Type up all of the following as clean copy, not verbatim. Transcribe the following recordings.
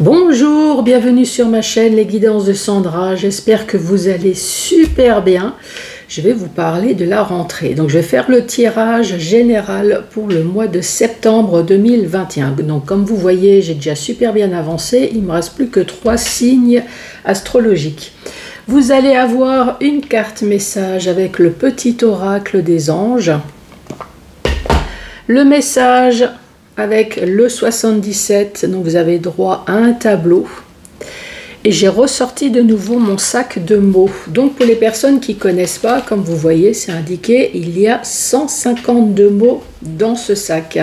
Bonjour, bienvenue sur ma chaîne Les Guidances de Sandra, j'espère que vous allez super bien. Je vais vous parler de la rentrée, donc je vais faire le tirage général pour le mois de septembre 2021. Donc comme vous voyez, j'ai déjà super bien avancé, il ne me reste plus que 3 signes astrologiques. Vous allez avoir une carte message avec le petit oracle des anges, le message avec le 77, donc vous avez droit à un tableau. Et j'ai ressorti de nouveau mon sac de mots. Donc pour les personnes qui ne connaissent pas, comme vous voyez, c'est indiqué, il y a 152 mots dans ce sac.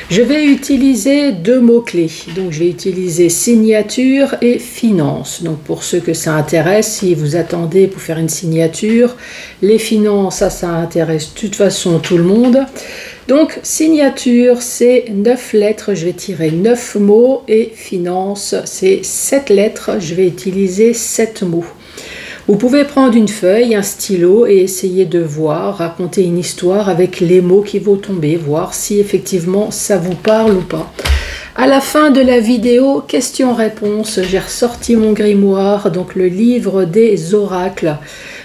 Je vais utiliser 2 mots-clés. Donc je vais utiliser signature et finance. Donc pour ceux que ça intéresse, si vous attendez pour faire une signature, les finances, ça intéresse de toute façon tout le monde. Donc, signature, c'est 9 lettres, je vais tirer 9 mots, et finance, c'est 7 lettres, je vais utiliser 7 mots. Vous pouvez prendre une feuille, un stylo et essayer de voir, raconter une histoire avec les mots qui vont tomber, voir si effectivement ça vous parle ou pas. À la fin de la vidéo, questions-réponses, j'ai ressorti mon grimoire, donc le livre des oracles.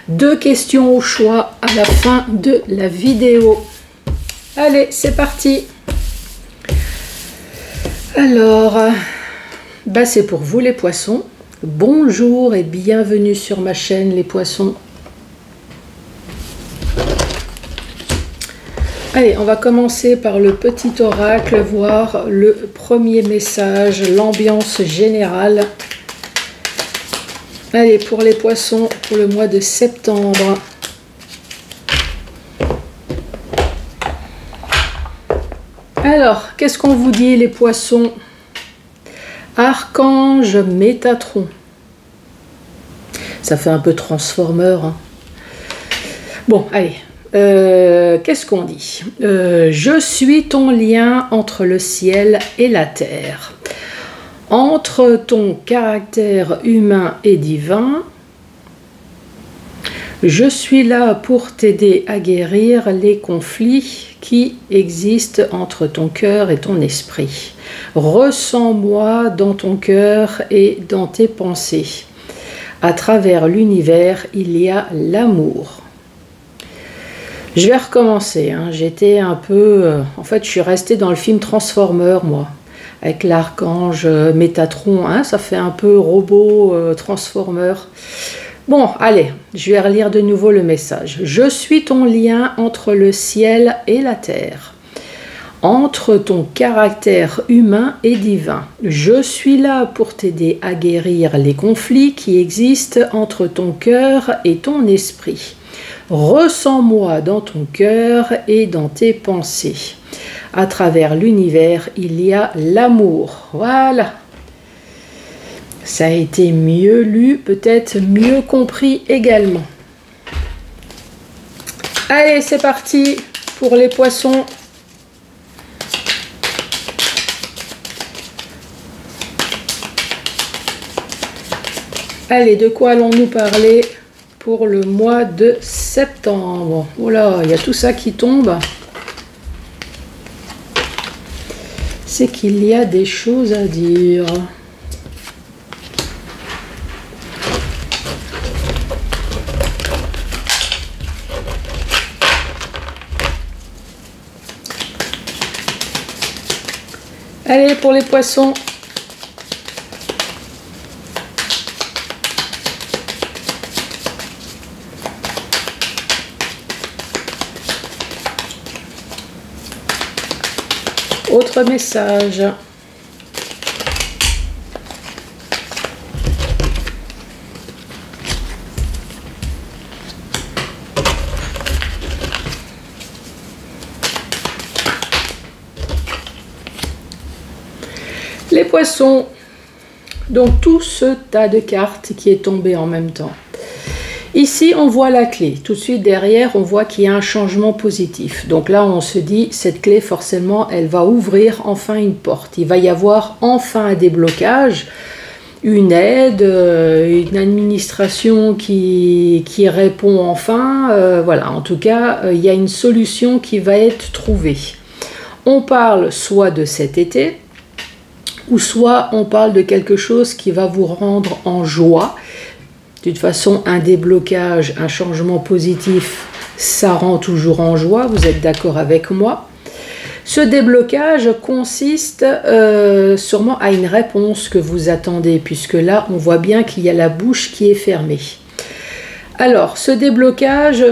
2 questions au choix à la fin de la vidéo. Allez, c'est parti. Alors, c'est pour vous les poissons. Bonjour et bienvenue sur ma chaîne les poissons. Allez, on va commencer par le petit oracle, voir le premier message, l'ambiance générale. Allez, pour les poissons, pour le mois de septembre. Alors, qu'est-ce qu'on vous dit les poissons? Archange Métatron. Ça fait un peu transformeur. Hein. Bon, allez. Qu'est-ce qu'on dit? Je suis ton lien entre le ciel et la terre. Entre ton caractère humain et divin. Je suis là pour t'aider à guérir les conflits qui existent entre ton cœur et ton esprit. Ressens-moi dans ton cœur et dans tes pensées. À travers l'univers, il y a l'amour. Je vais recommencer. Hein. J'étais un peu... en fait, je suis restée dans le film Transformer, moi. Avec l'archange Métatron. Hein. Ça fait un peu robot Transformer. Bon, allez, je vais relire de nouveau le message. Je suis ton lien entre le ciel et la terre, entre ton caractère humain et divin. Je suis là pour t'aider à guérir les conflits qui existent entre ton cœur et ton esprit. Ressens-moi dans ton cœur et dans tes pensées. À travers l'univers, il y a l'amour. Voilà. Ça a été mieux lu, peut-être mieux compris également. Allez, c'est parti pour les poissons. Allez, de quoi allons-nous parler pour le mois de septembre? Oh là, il y a tout ça qui tombe. C'est qu'il y a des choses à dire. Allez, pour les poissons. Autre message. Les poissons, donc tout ce tas de cartes qui est tombé en même temps. Ici, on voit la clé. Tout de suite derrière, on voit qu'il y a un changement positif. Donc là, on se dit, cette clé, forcément, elle va ouvrir enfin une porte. Il va y avoir enfin un déblocage, une aide, une administration qui répond enfin. Voilà, en tout cas, il y a une solution qui va être trouvée. On parle soit de cet été, ou soit on parle de quelque chose qui va vous rendre en joie. De toute façon, un déblocage, un changement positif, ça rend toujours en joie, vous êtes d'accord avec moi? Ce déblocage consiste sûrement à une réponse que vous attendez, puisque là, on voit bien qu'il y a la bouche qui est fermée. Alors, ce déblocage,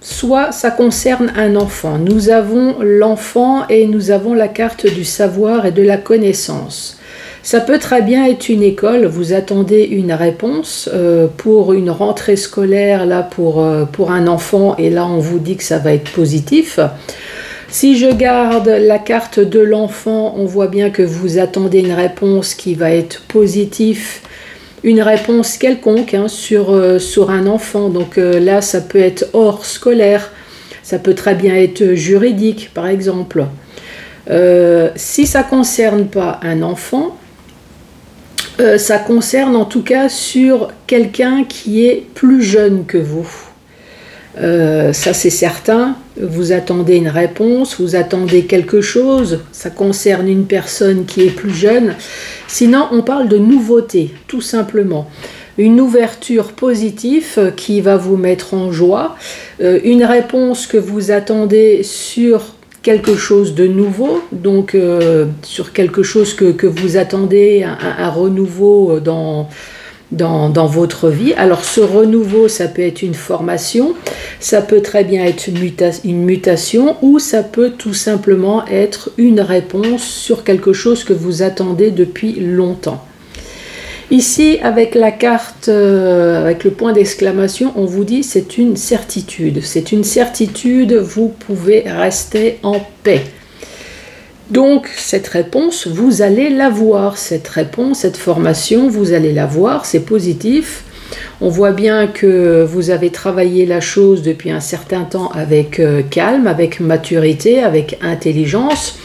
soit ça concerne un enfant. Nous avons l'enfant et nous avons la carte du savoir et de la connaissance. Ça peut très bien être une école, vous attendez une réponse pour une rentrée scolaire là pour un enfant, et là on vous dit que ça va être positif. Si je garde la carte de l'enfant, on voit bien que vous attendez une réponse qui va être positive, une réponse quelconque hein, sur un enfant. Donc là ça peut être hors scolaire, ça peut très bien être juridique par exemple. Si ça ne concerne pas un enfant, ça concerne en tout cas sur quelqu'un qui est plus jeune que vous. Ça c'est certain, vous attendez une réponse, vous attendez quelque chose, ça concerne une personne qui est plus jeune. Sinon on parle de nouveauté, tout simplement. Une ouverture positive qui va vous mettre en joie, une réponse que vous attendez sur quelque chose de nouveau, donc sur quelque chose que vous attendez, un renouveau dans votre vie. Alors ce renouveau, ça peut être une formation, ça peut très bien être une mutation, ou ça peut tout simplement être une réponse sur quelque chose que vous attendez depuis longtemps. Ici, avec la carte, avec le point d'exclamation, on vous dit c'est une certitude. C'est une certitude, vous pouvez rester en paix. Donc, cette réponse, vous allez la voir. Cette réponse, cette formation, vous allez la voir, c'est positif. On voit bien que vous avez travaillé la chose depuis un certain temps avec calme, avec maturité, avec intelligence.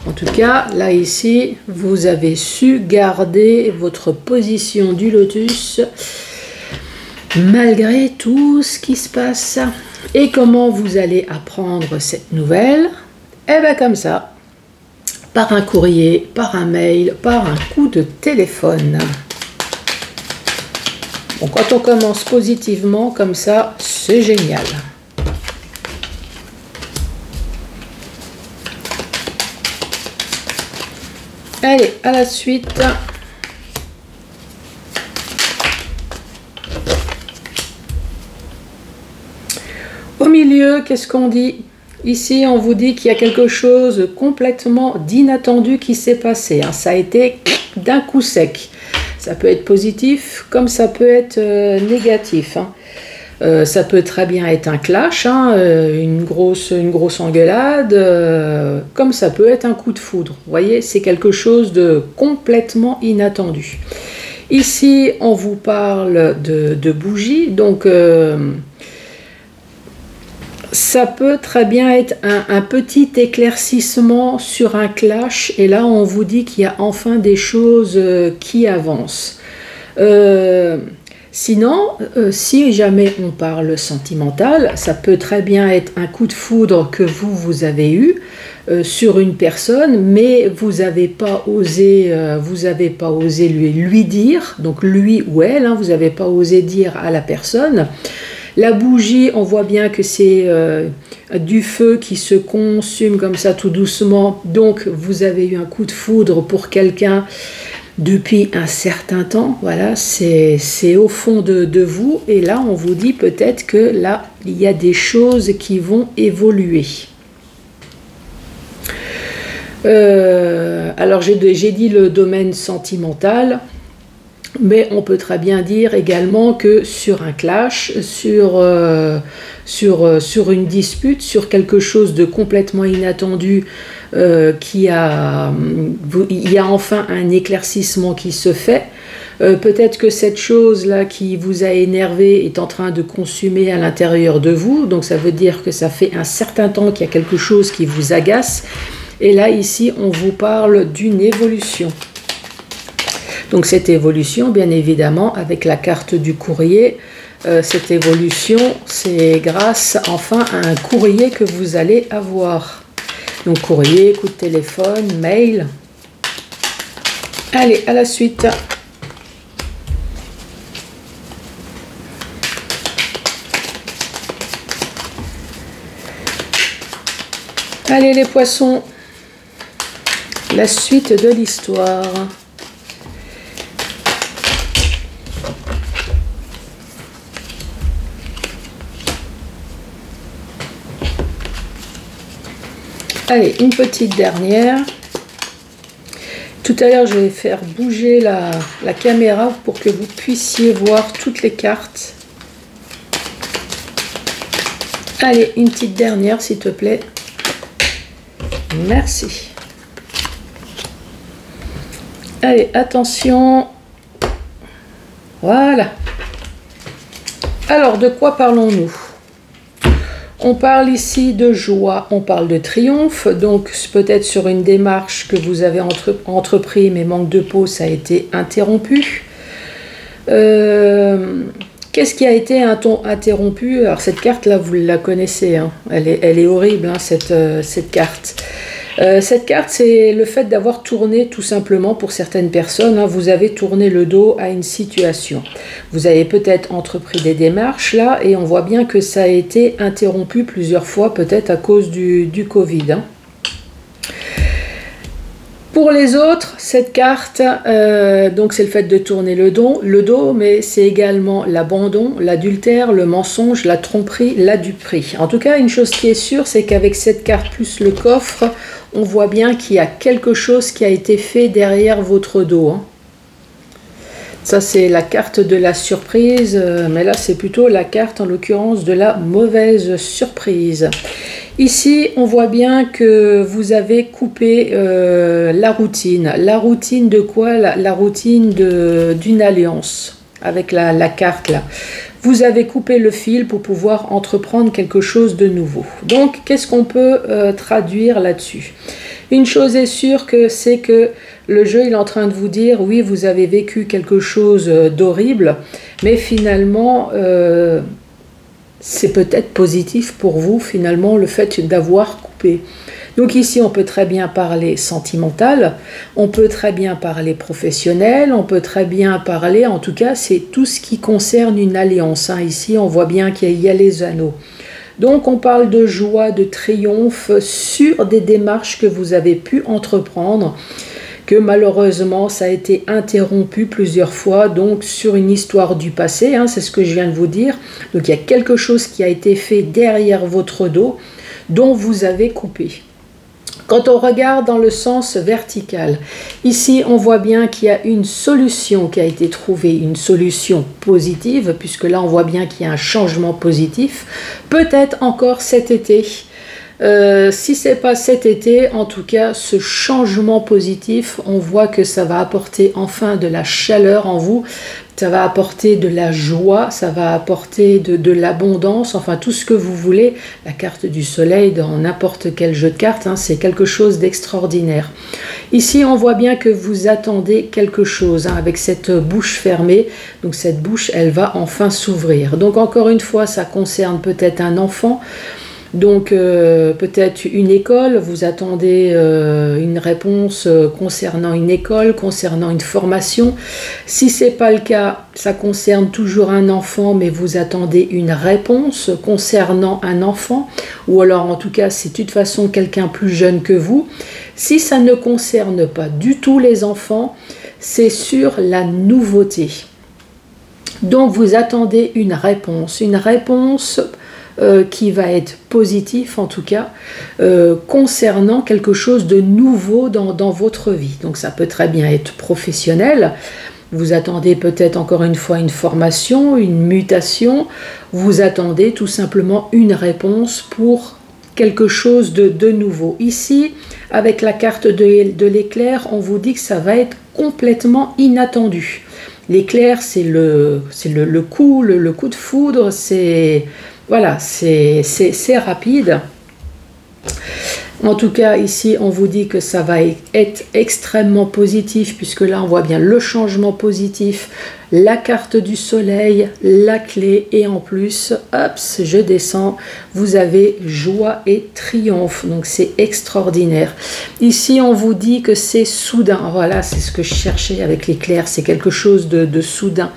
En tout cas, là ici, vous avez su garder votre position du lotus malgré tout ce qui se passe. Et comment vous allez apprendre cette nouvelle? Eh bien comme ça, par un courrier, par un mail, par un coup de téléphone. Bon, quand on commence positivement comme ça, c'est génial. Allez, à la suite. Au milieu, qu'est-ce qu'on dit? Ici, on vous dit qu'il y a quelque chose complètement d'inattendu qui s'est passé. Hein. Ça a été d'un coup sec. Ça peut être positif comme ça peut être négatif. Hein. Ça peut très bien être un clash, hein, une grosse engueulade, comme ça peut être un coup de foudre. Vous voyez, c'est quelque chose de complètement inattendu. Ici, on vous parle de bougies, donc ça peut très bien être un petit éclaircissement sur un clash, et là on vous dit qu'il y a enfin des choses qui avancent. Sinon, si jamais on parle sentimental, ça peut très bien être un coup de foudre que vous avez eu sur une personne, mais vous n'avez pas osé, lui dire, donc lui ou elle, hein, vous n'avez pas osé dire à la personne. La bougie, on voit bien que c'est du feu qui se consume comme ça tout doucement, donc vous avez eu un coup de foudre pour quelqu'un depuis un certain temps, voilà, c'est au fond de vous, et là on vous dit peut-être que là il y a des choses qui vont évoluer. Alors j'ai dit le domaine sentimental, mais on peut très bien dire également que sur un clash, sur une dispute, sur quelque chose de complètement inattendu, il y a enfin un éclaircissement qui se fait. Peut-être que cette chose-là qui vous a énervé est en train de consumer à l'intérieur de vous, donc ça veut dire que ça fait un certain temps qu'il y a quelque chose qui vous agace, et là ici on vous parle d'une évolution. Donc cette évolution, bien évidemment, avec la carte du courrier, cette évolution, c'est grâce enfin à un courrier que vous allez avoir. Donc courrier, coup de téléphone, mail. Allez, à la suite. Allez les poissons, la suite de l'histoire. Allez, une petite dernière. Tout à l'heure, je vais faire bouger la caméra pour que vous puissiez voir toutes les cartes. Allez, une petite dernière, s'il te plaît. Merci. Allez, attention. Voilà. Alors, de quoi parlons-nous? On parle ici de joie, on parle de triomphe, donc peut-être sur une démarche que vous avez entrepris, mais manque de peau, ça a été interrompu. Qu'est-ce qui a été interrompu? Alors cette carte-là, vous la connaissez, hein. Elle est horrible, hein, cette carte. Cette carte, c'est le fait d'avoir tourné tout simplement pour certaines personnes. Hein, vous avez tourné le dos à une situation. Vous avez peut-être entrepris des démarches là et on voit bien que ça a été interrompu plusieurs fois, peut-être à cause du Covid. Hein. Pour les autres, cette carte, donc c'est le fait de tourner le dos, mais c'est également l'abandon, l'adultère, le mensonge, la tromperie, la duperie. En tout cas, une chose qui est sûre, c'est qu'avec cette carte plus le coffre, on voit bien qu'il y a quelque chose qui a été fait derrière votre dos. Hein. Ça, c'est la carte de la surprise, mais là, c'est plutôt la carte, en l'occurrence, de la mauvaise surprise. Ici, on voit bien que vous avez coupé la routine. La routine de quoi? La routine d'une alliance, avec la carte là. Vous avez coupé le fil pour pouvoir entreprendre quelque chose de nouveau. Donc, qu'est-ce qu'on peut traduire là-dessus? Une chose est sûre, c'est que le jeu il est en train de vous dire, oui, vous avez vécu quelque chose d'horrible, mais finalement, c'est peut-être positif pour vous, finalement, le fait d'avoir coupé. Donc ici, on peut très bien parler sentimental, on peut très bien parler professionnel, on peut très bien parler, en tout cas, c'est tout ce qui concerne une alliance. Hein. Ici, on voit bien qu'il y a les anneaux. Donc, on parle de joie, de triomphe sur des démarches que vous avez pu entreprendre, que malheureusement, ça a été interrompu plusieurs fois, donc sur une histoire du passé, hein, c'est ce que je viens de vous dire. Donc, il y a quelque chose qui a été fait derrière votre dos, dont vous avez coupé. Quand on regarde dans le sens vertical, ici on voit bien qu'il y a une solution qui a été trouvée, une solution positive, puisque là on voit bien qu'il y a un changement positif, peut-être encore cet été. Si ce n'est pas cet été, en tout cas ce changement positif, on voit que ça va apporter enfin de la chaleur en vous, ça va apporter de la joie, ça va apporter de l'abondance, enfin tout ce que vous voulez. La carte du soleil dans n'importe quel jeu de cartes, hein, c'est quelque chose d'extraordinaire. Ici on voit bien que vous attendez quelque chose, hein, avec cette bouche fermée, donc cette bouche elle va enfin s'ouvrir. Donc encore une fois ça concerne peut-être un enfant. Donc peut-être une école, vous attendez une réponse concernant une école, concernant une formation. Si ce n'est pas le cas, ça concerne toujours un enfant, mais vous attendez une réponse concernant un enfant, ou alors en tout cas c'est de toute façon quelqu'un plus jeune que vous. Si ça ne concerne pas du tout les enfants, c'est sur la nouveauté. Donc vous attendez une réponse qui va être positif en tout cas, concernant quelque chose de nouveau dans votre vie. Donc ça peut très bien être professionnel, vous attendez peut-être encore une fois une formation, une mutation, vous attendez tout simplement une réponse pour quelque chose de nouveau. Ici, avec la carte de l'éclair, on vous dit que ça va être complètement inattendu. L'éclair, c'est le coup de foudre, c'est... Voilà, c'est rapide. En tout cas, ici, on vous dit que ça va être extrêmement positif, puisque là, on voit bien le changement positif, la carte du soleil, la clé, et en plus, hop, je descends, vous avez joie et triomphe, donc c'est extraordinaire. Ici, on vous dit que c'est soudain, voilà, c'est ce que je cherchais avec l'éclair, c'est quelque chose de soudain.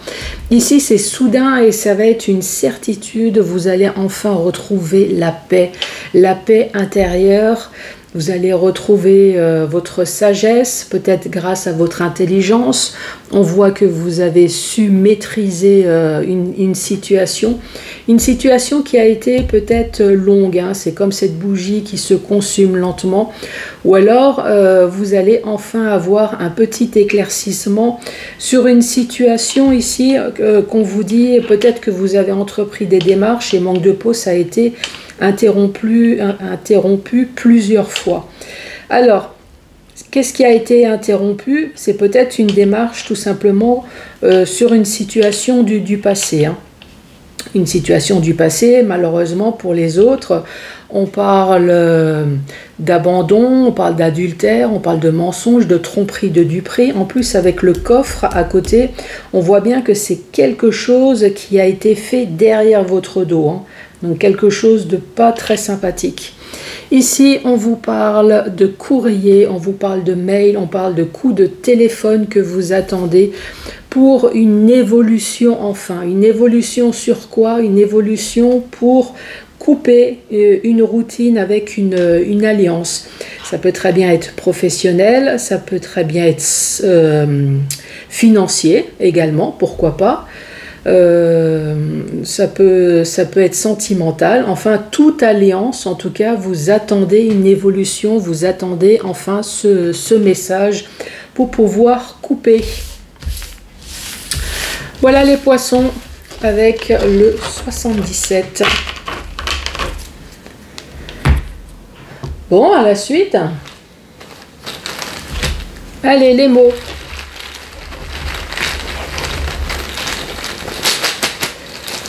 Ici, c'est soudain et ça va être une certitude, vous allez enfin retrouver la paix intérieure. Vous allez retrouver votre sagesse, peut-être grâce à votre intelligence. On voit que vous avez su maîtriser une situation qui a été peut-être longue, hein. C'est comme cette bougie qui se consume lentement. Ou alors, vous allez enfin avoir un petit éclaircissement sur une situation ici qu'on vous dit, peut-être que vous avez entrepris des démarches et manque de peau, ça a été interrompu plusieurs fois. Alors, qu'est-ce qui a été interrompu? C'est peut-être une démarche tout simplement sur une situation du passé. Hein. Une situation du passé, malheureusement pour les autres, on parle d'abandon, on parle d'adultère, on parle de mensonge, de tromperie, de duperie. En plus, avec le coffre à côté, on voit bien que c'est quelque chose qui a été fait derrière votre dos. Hein. Donc quelque chose de pas très sympathique. Ici, on vous parle de courrier, on vous parle de mail, on parle de coups de téléphone que vous attendez pour une évolution enfin. Une évolution sur quoi? Une évolution pour couper une routine avec une alliance. Ça peut très bien être professionnel, ça peut très bien être financier également, pourquoi pas. Ça peut être sentimental, enfin toute alliance, en tout cas vous attendez une évolution, vous attendez enfin ce message pour pouvoir couper. Voilà les poissons avec le 77. Bon, à la suite. Allez, les mots.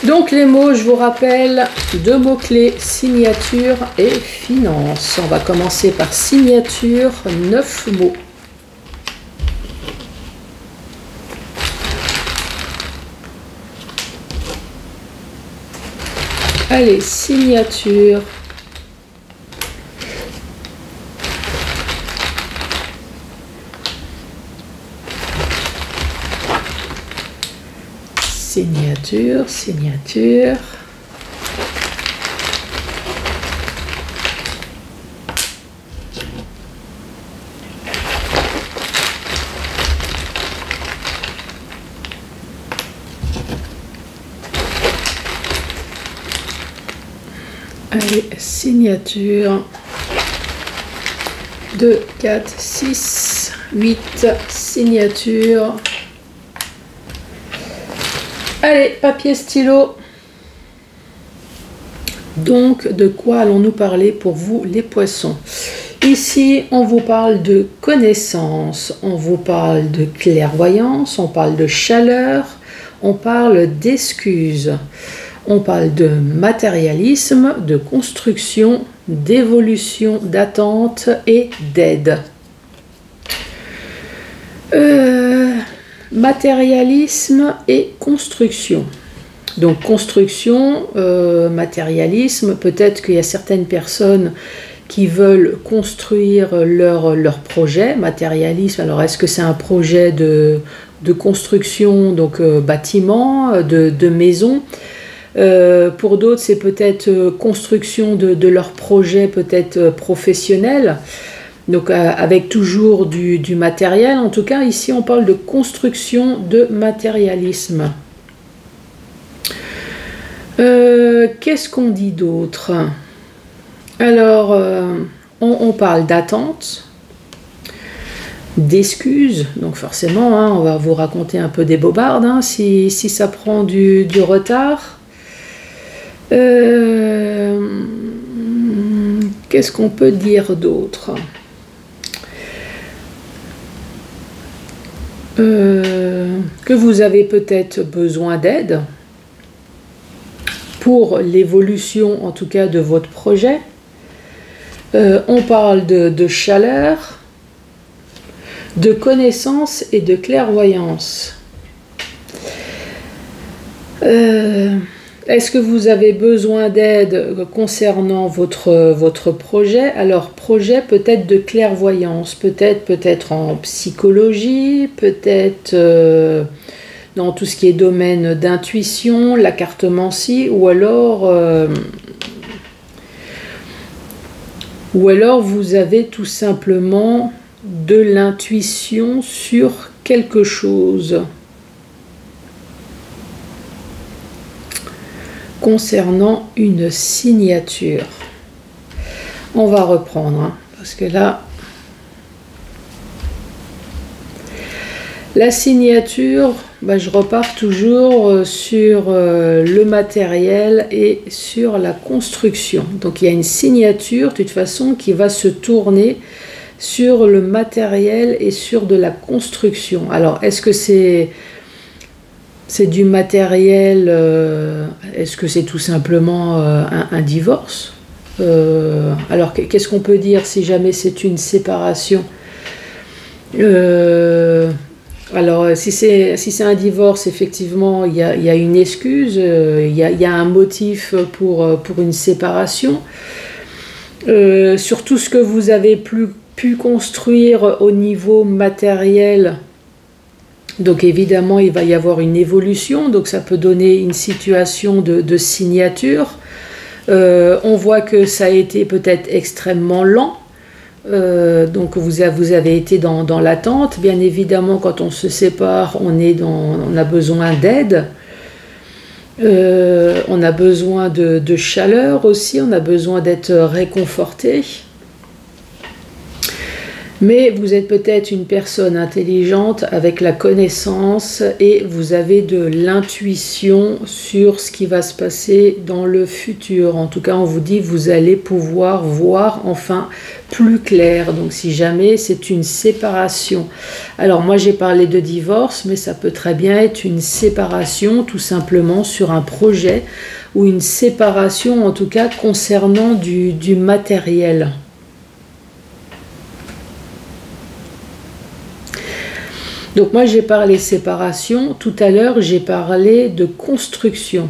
Donc les mots, je vous rappelle, 2 mots-clés, signature et finance. On va commencer par signature, 9 mots. Allez, signature. Signature, signature. Allez, signature. 2, 4, 6, 8, signature. Allez, papier, stylo. Donc, de quoi allons-nous parler pour vous, les poissons? Ici, on vous parle de connaissance, on vous parle de clairvoyance, on parle de chaleur, on parle d'excuses, on parle de matérialisme, de construction, d'évolution, d'attente et d'aide. Matérialisme et construction. Donc construction, matérialisme, peut-être qu'il y a certaines personnes qui veulent construire leur projet. Matérialisme, alors est-ce que c'est un projet de construction, donc bâtiment, de maison? Pour d'autres, c'est peut-être construction de leur projet, peut-être professionnel. Donc avec toujours du matériel. En tout cas, ici, on parle de construction de matérialisme. Qu'est-ce qu'on dit d'autre? Alors, on parle d'attente, d'excuses. Donc forcément, hein, on va vous raconter un peu des bobardes hein, si ça prend du retard. Qu'est-ce qu'on peut dire d'autre? Que vous avez peut-être besoin d'aide pour l'évolution en tout cas de votre projet. On parle de chaleur, de connaissance et de clairvoyance. Est-ce que vous avez besoin d'aide concernant votre projet? Alors, projet peut-être de clairvoyance, peut-être en psychologie, peut-être dans tout ce qui est domaine d'intuition, la cartomancie, ou alors vous avez tout simplement de l'intuition sur quelque chose concernant une signature. On va reprendre, hein, parce que là, la signature, je repars toujours sur le matériel et sur la construction. Donc il y a une signature, de toute façon, qui va se tourner sur le matériel et sur de la construction. Alors, est-ce que c'est du matériel, est-ce que c'est tout simplement un divorce? Alors, qu'est-ce qu'on peut dire si jamais c'est une séparation? Alors, si c'est un divorce, effectivement, il y a une excuse, il y a un motif pour une séparation. Sur tout ce que vous avez pu construire au niveau matériel, donc évidemment, il va y avoir une évolution, donc ça peut donner une situation de signature. On voit que ça a été peut-être extrêmement lent. Donc vous avez été dans l'attente. Bien évidemment, quand on se sépare, on a besoin d'aide. On a besoin de chaleur aussi, on a besoin d'être réconforté. Mais vous êtes peut-être une personne intelligente avec la connaissance et vous avez de l'intuition sur ce qui va se passer dans le futur. En tout cas, on vous dit que vous allez pouvoir voir enfin plus clair. Donc si jamais c'est une séparation. Alors moi j'ai parlé de divorce, mais ça peut très bien être une séparation tout simplement sur un projet ou une séparation en tout cas concernant du matériel. Donc moi j'ai parlé séparation, tout à l'heure j'ai parlé de construction.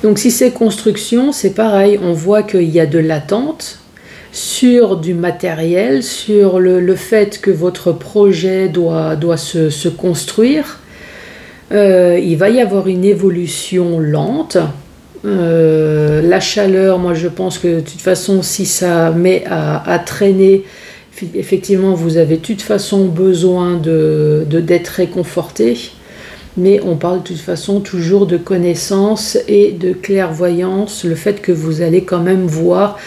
Donc si c'est construction, c'est pareil, on voit qu'il y a de l'attente sur du matériel, sur le fait que votre projet doit se construire. Il va y avoir une évolution lente. La chaleur, moi je pense que de toute façon si ça met à traîner, effectivement, vous avez de toute façon besoin d'être réconforté, mais on parle de toute façon toujours de connaissance et de clairvoyance, le fait que vous allez quand même voir,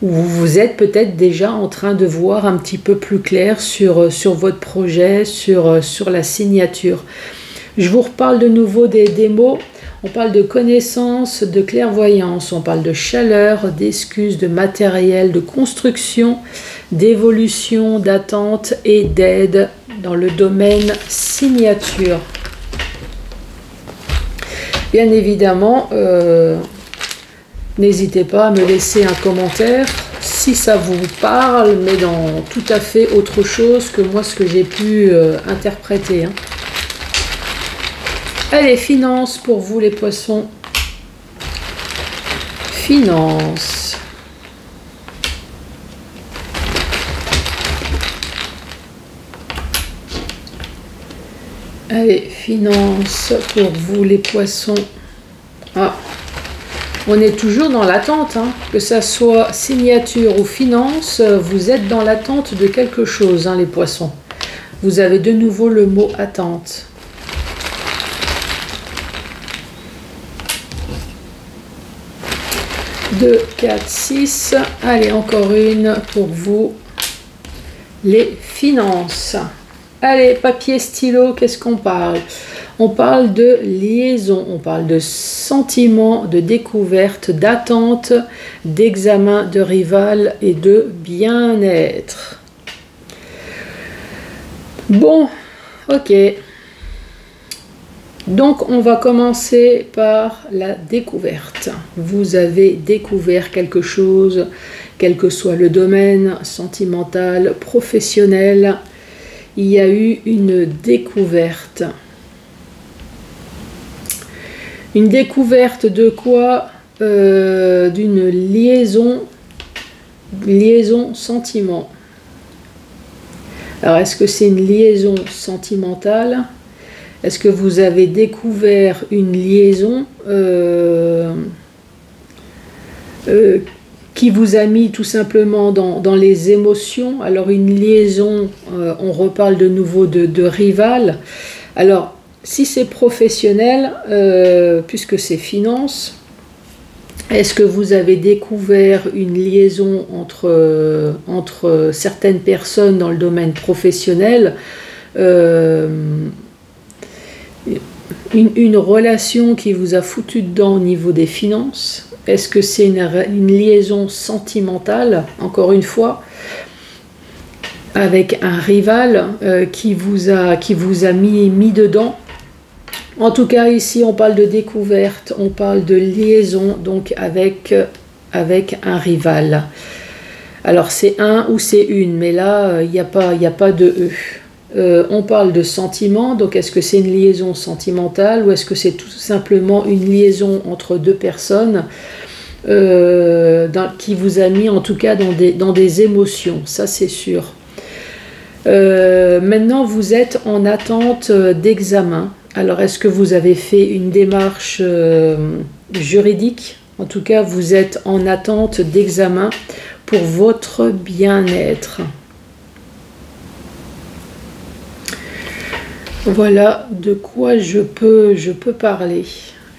ou vous êtes peut-être déjà en train de voir un petit peu plus clair sur votre projet, sur la signature. Je vous reparle de nouveau des mots. On parle de connaissance, de clairvoyance, on parle de chaleur, d'excuses, de matériel, de construction, d'évolution, d'attente et d'aide dans le domaine signature. Bien évidemment, n'hésitez pas à me laisser un commentaire si ça vous parle, mais dans tout à fait autre chose que moi ce que j'ai pu interpréter. Hein. Allez, finance pour vous les poissons. Finance. Allez, finance pour vous les poissons. Ah, on est toujours dans l'attente, hein. Que ça soit signature ou finance, vous êtes dans l'attente de quelque chose, hein, les poissons. Vous avez de nouveau le mot attente. 2, 4, 6. Allez, encore une pour vous, les finances. Allez, papier, stylo, qu'est-ce qu'on parle? On parle de liaison, on parle de sentiments, de découverte, d'attente, d'examen, de rival et de bien-être. Bon, ok. Donc on va commencer par la découverte. Vous avez découvert quelque chose, quel que soit le domaine, sentimental, professionnel. Il y a eu une découverte. Une découverte de quoi? D'une liaison sentiment. Alors est-ce que c'est une liaison sentimentale? Est-ce que vous avez découvert une liaison qui vous a mis tout simplement dans les émotions? Alors une liaison, on reparle de nouveau de rival. Alors si c'est professionnel, puisque c'est finance, est-ce que vous avez découvert une liaison entre certaines personnes dans le domaine professionnel, une relation qui vous a foutu dedans au niveau des finances? Est-ce que c'est une liaison sentimentale, encore une fois, avec un rival qui vous a mis dedans? En tout cas, ici, on parle de découverte, on parle de liaison, donc avec un rival. Alors, c'est un ou c'est une, mais là, il n'y a pas de E. On parle de sentiment, donc est-ce que c'est une liaison sentimentale ou est-ce que c'est tout simplement une liaison entre deux personnes qui vous a mis, en tout cas, dans des émotions, ça c'est sûr. Maintenant, vous êtes en attente d'examen. Alors, est-ce que vous avez fait une démarche juridique? En tout cas, vous êtes en attente d'examen pour votre bien-être. Voilà de quoi je peux parler.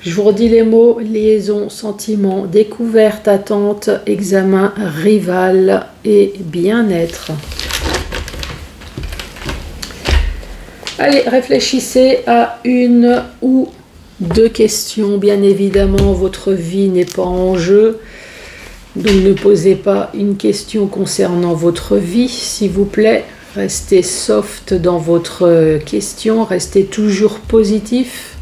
Je vous redis les mots: liaison, sentiment, découverte, attente, examen, rival et bien-être. Allez, réfléchissez à une ou deux questions. Bien évidemment, votre vie n'est pas en jeu. Donc ne posez pas une question concernant votre vie, s'il vous plaît. Restez soft dans votre question, restez toujours positif.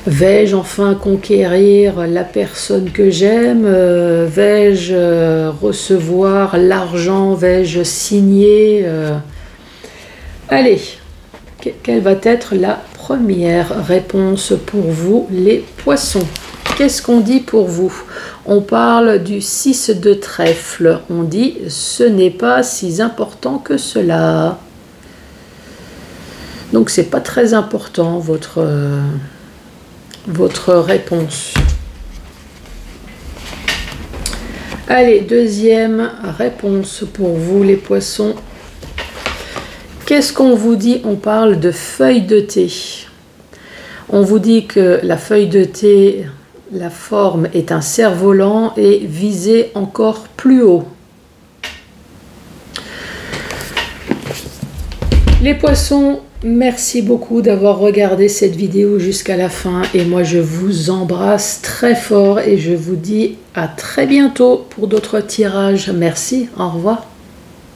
Vais-je enfin conquérir la personne que j'aime? Vais-je recevoir l'argent? Vais-je signer? Allez, quelle va être la première réponse pour vous, les poissons? Qu'est-ce qu'on dit pour vous? On parle du 6 de trèfle. On dit « ce n'est pas si important que cela ». Donc, c'est pas très important, votre réponse. Allez, deuxième réponse pour vous, les poissons. Qu'est-ce qu'on vous dit? On parle de feuille de thé. On vous dit que la feuille de thé, la forme est un cerf-volant et visez encore plus haut. Les poissons, merci beaucoup d'avoir regardé cette vidéo jusqu'à la fin et moi je vous embrasse très fort et je vous dis à très bientôt pour d'autres tirages. Merci, au revoir.